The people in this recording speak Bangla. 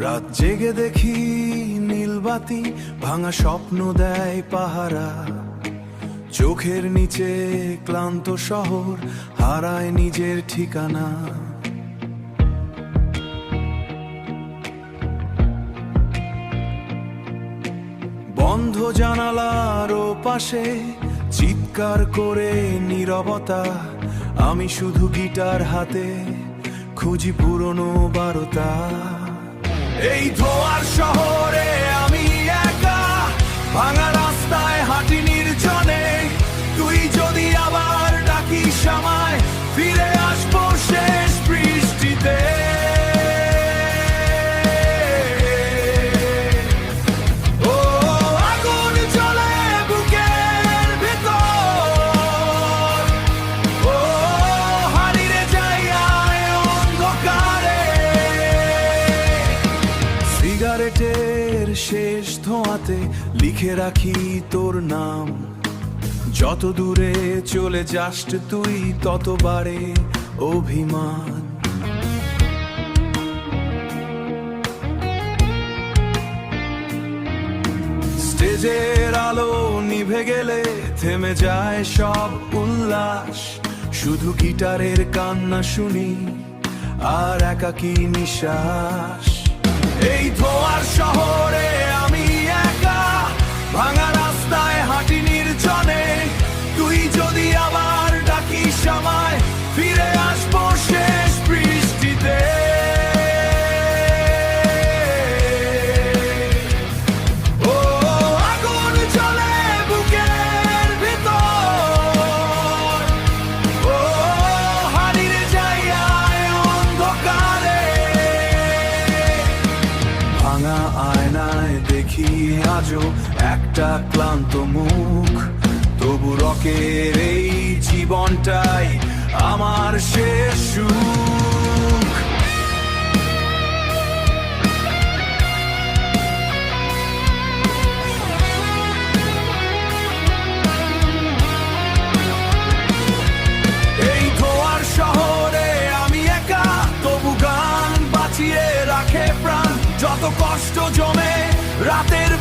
রাত জেগে দেখি নীলবাতি, ভাঙা স্বপ্ন দেয় পাহারা। চোখের নিচে ক্লান্ত শহর হারায় নিজের ঠিকানা। বন্ধ জানালার পাশে চিৎকার করে নীরবতা, আমি শুধু গিটার হাতে খুঁজি পুরনো বারতা। এই ধোয়ার শহরে আমি একা, ভাঙা রাস্তায় হাঁটি নির্জনে। তুই যদি আবার ডাকিস আমায়, ফিরে আসবো শেষ বৃষ্টিতে। ও আগুন জ্বলে বুকের ভেতর, ও হারিয়ে যাই অন্ধকারে। সিগারেটের শেষ ধোঁয়াতে লিখে রাখি তোর নাম। যত দূরে চলে যাস তুই, তত বাড়ে অভিমান। স্টেজের আলো নিভে গেলে থেমে যায় সব উল্লাস। শুধু গিটারের কান্না শুনি আর একাকী নিঃশ্বাস। এই ধোয়ার শহরে আমি একা, ভাঙা রাস্তায় হাঁটি নির্জনে। তুই যদি আবার ডাকিস আমায়, ফিরে আসবো শেষ বৃষ্টিতে। ও আগুন জ্বলে বুকের ভেতর, ও হারিয়ে যাই অন্ধকারে। ভাঙা আয়নায় দেখি আজও একটা ক্লান্ত মুখ, তবু রকের এই জীবনটাই আমার শেষ সুখ। এই ধোয়ার শহরে আমি একা, তবু গান বাঁচিয়ে রাখে প্রাণ। যত কষ্ট জমে রাতের